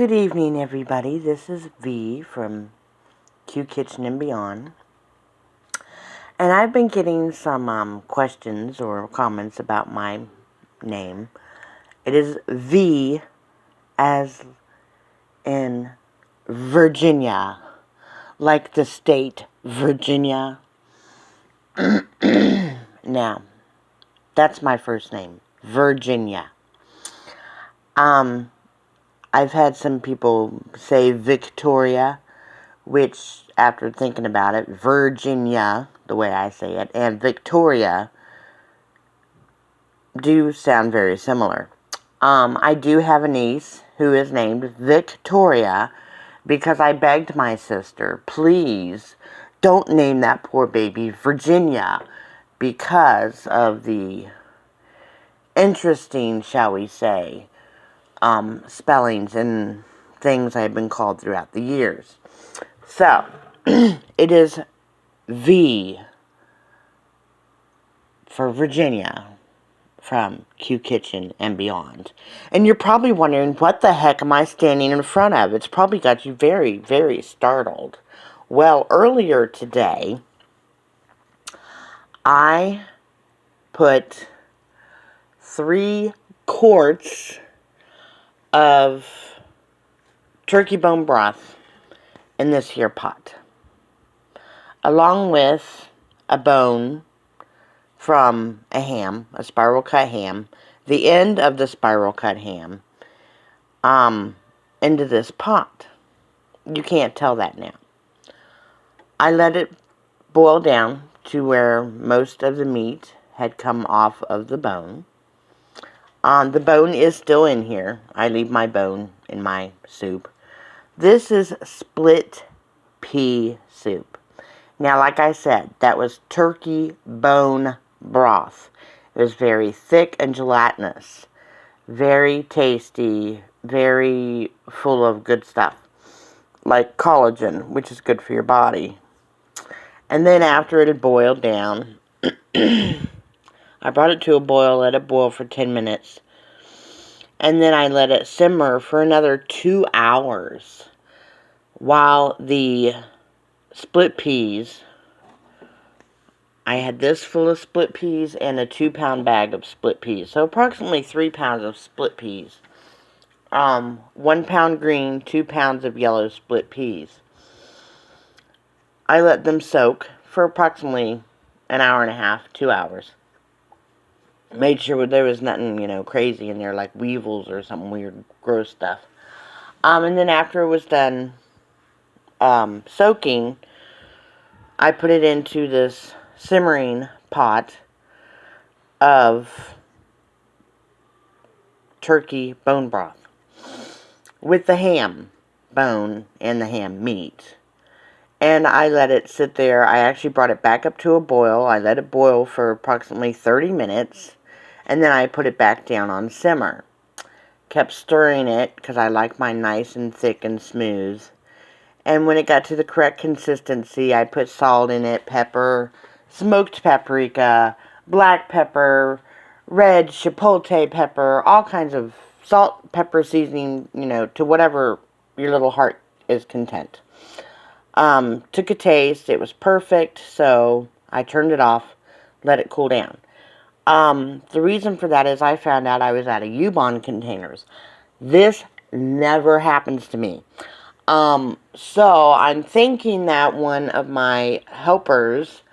Good evening, everybody. This is V from Q Kitchen and Beyond. And I've been getting some questions or comments about my name. It is V as in Virginia, like the state Virginia. Now, that's my first name, Virginia. I've had some people say Victoria, which, after thinking about it, Virginia, the way I say it, and Victoria do sound very similar. I do have a niece who is named Victoria because I begged my sister, please don't name that poor baby Virginia because of the interesting, shall we say, spellings and things I've been called throughout the years. So, it is V for Virginia from Q Kitchen and Beyond. And you're probably wondering, what the heck am I standing in front of? It's probably got you very, very startled. Well, earlier today, I put 3 quarts of turkey bone broth in this here pot, along with a bone from a ham, a spiral cut ham, the end of the spiral cut ham, into this pot. You can't tell that now. I let it boil down to where most of the meat had come off of the bone. The bone is still in here. I leave my bone in my soup. This is split pea soup. Now, like I said, that was turkey bone broth. It was very thick and gelatinous. Very tasty. Very full of good stuff. Like collagen, which is good for your body. And then after it had boiled down, I brought it to a boil, let it boil for 10 minutes. And then I let it simmer for another 2 hours. While the split peas, I had this full of split peas and a 2-pound bag of split peas. So approximately 3 pounds of split peas. 1 pound green, 2 pounds of yellow split peas. I let them soak for approximately an hour and a half, 2 hours. Made sure there was nothing, crazy in there, like weevils or some weird, gross stuff. And then after it was done soaking, I put it into this simmering pot of turkey bone broth with the ham bone and the ham meat. And I let it sit there. I actually brought it back up to a boil. I let it boil for approximately 30 minutes. And then I put it back down on simmer. Kept stirring it because I like mine nice and thick and smooth. And when it got to the correct consistency, I put salt in it, pepper, smoked paprika, black pepper, red chipotle pepper, all kinds of salt, pepper seasoning, to whatever your little heart is content. Took a taste. It was perfect, so I turned it off, let it cool down. The reason for that is I found out I was out of Ubon containers. This never happens to me. So I'm thinking that one of my helpers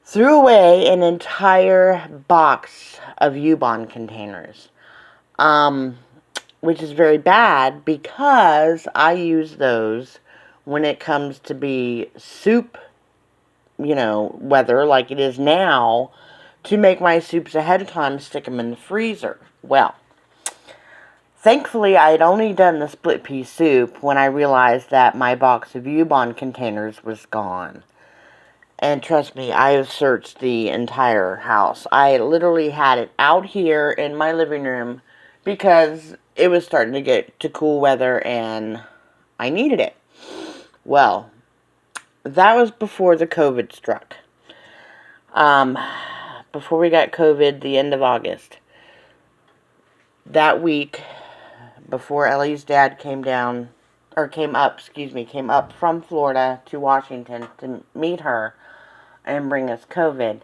threw away an entire box of Ubon containers. Which is very bad because I use those when it comes to be soup, weather like it is now, to make my soups ahead of time, stick them in the freezer. Well, thankfully, I had only done the split pea soup when I realized that my box of Ubon containers was gone. And trust me, I have searched the entire house. I literally had it out here in my living room because it was starting to get to cool weather and I needed it. Well, that was before the COVID struck. Before we got COVID, the end of August. That week, before Ellie's dad came up from Florida to Washington to meet her and bring us COVID.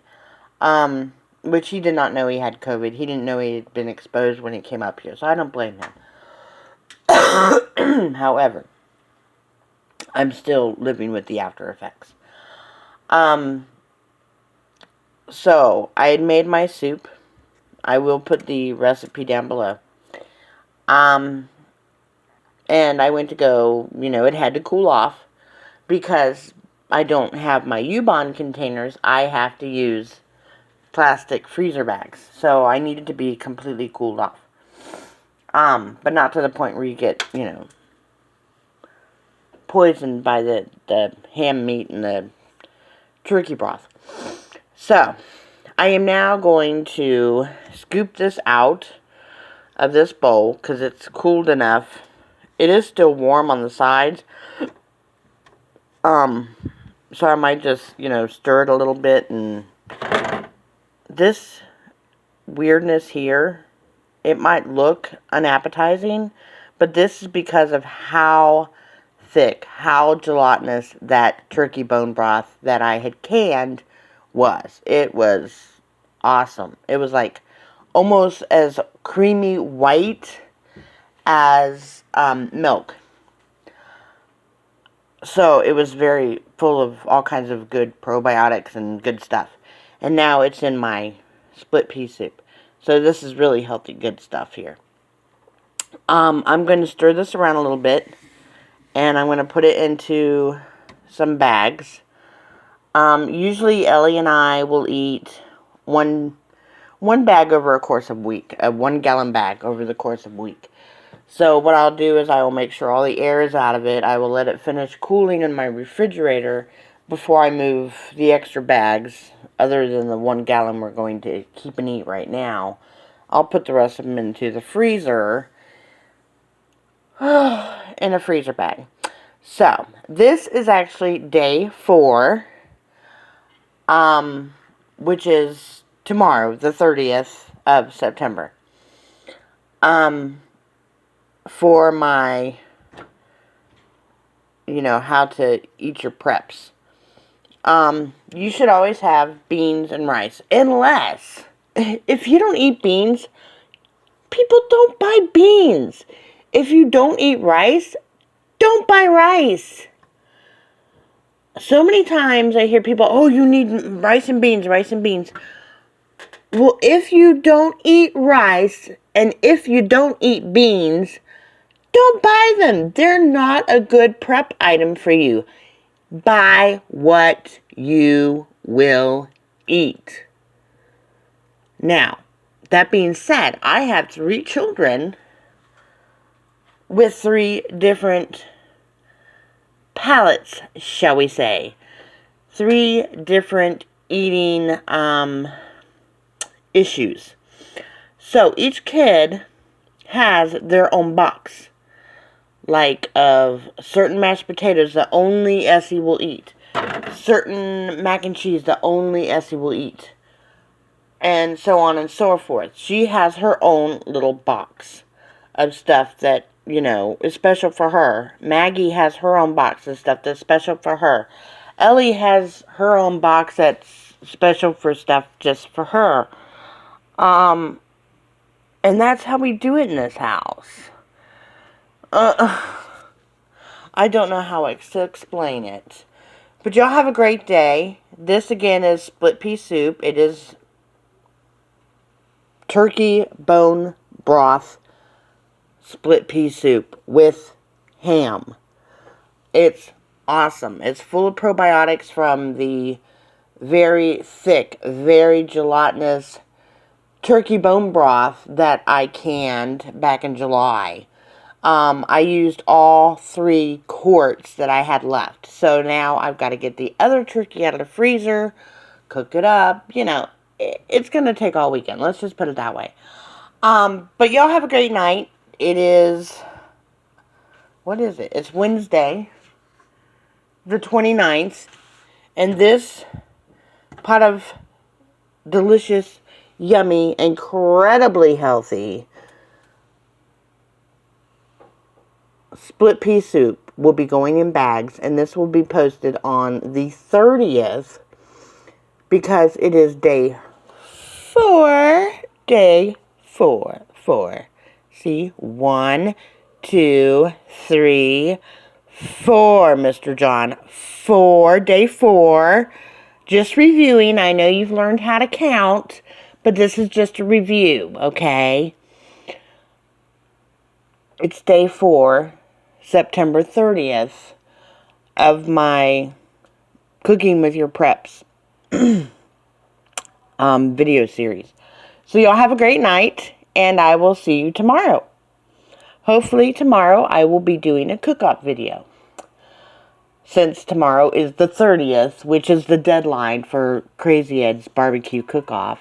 Which he did not know he had COVID. He didn't know he had been exposed when he came up here, so I don't blame him. However, I'm still living with the after effects. So, I had made my soup. I will put the recipe down below. And I went to go, it had to cool off because I don't have my U-Bond containers. I have to use plastic freezer bags. So I needed to be completely cooled off. But not to the point where you get, poisoned by the ham meat and the turkey broth. So, I am now going to scoop this out of this bowl because it's cooled enough. It is still warm on the sides. So I might just, stir it a little bit. And this weirdness here, it might look unappetizing, but this is because of how thick, how gelatinous that turkey bone broth that I had canned was. It was awesome. It was like almost as creamy white as milk. So it was very full of all kinds of good probiotics and good stuff. And now it's in my split pea soup. So this is really healthy, good stuff here. I'm going to stir this around a little bit. And I'm going to put it into some bags. Usually Ellie and I will eat one bag over a course of week. A 1 gallon bag over the course of a week. So what I'll do is I will make sure all the air is out of it. I will let it finish cooling in my refrigerator before I move the extra bags, other than the 1 gallon we're going to keep and eat right now. I'll put the rest of them into the freezer in a freezer bag. So, this is actually day 4, which is tomorrow, the 30th of September. For my, how to eat your preps. You should always have beans and rice. Unless, if you don't eat beans, people don't buy beans. If you don't eat rice, don't buy rice. So many times I hear people, oh, you need rice and beans, rice and beans. Well, if you don't eat rice and if you don't eat beans, don't buy them. They're not a good prep item for you. Buy what you will eat. Now, that being said, I have 3 children with 3 different palates, shall we say. 3 different eating issues. So each kid has their own box. Like of certain mashed potatoes that only Essie will eat. Certain mac and cheese that only Essie will eat. And so on and so forth. She has her own little box of stuff that, is special for her. Maggie has her own box of stuff that's special for her. Ellie has her own box that's special for stuff just for her. And that's how we do it in this house. I don't know how to explain it. But y'all have a great day. This again is split pea soup. It is turkey bone broth split pea soup with ham. It's awesome. It's full of probiotics from the very thick, very gelatinous turkey bone broth that I canned back in July. I used all 3 quarts that I had left. So now I've got to get the other turkey out of the freezer, cook it up. It's going to take all weekend. Let's just put it that way. But y'all have a great night. It is, what is it? It's Wednesday, the 29th. And this pot of delicious, yummy, incredibly healthy split pea soup will be going in bags, and this will be posted on the 30th because it is day 4. Day 4. 4. See? 1, 2, 3, 4, Mr. John. 4. Day 4. Just reviewing. I know you've learned how to count, but this is just a review, okay? It's day 4, September 30th, of my Cooking with Your Preps video series. So y'all have a great night, and I will see you tomorrow. Hopefully tomorrow I will be doing a cook-off video, since tomorrow is the 30th, which is the deadline for Crazy Ed's barbecue cook-off.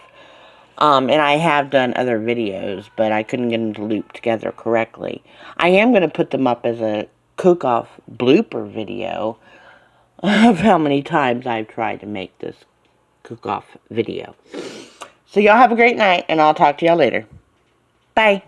And I have done other videos, but I couldn't get them to loop together correctly. I am going to put them up as a cook-off blooper video of how many times I've tried to make this cook-off video. So y'all have a great night, and I'll talk to y'all later. Bye.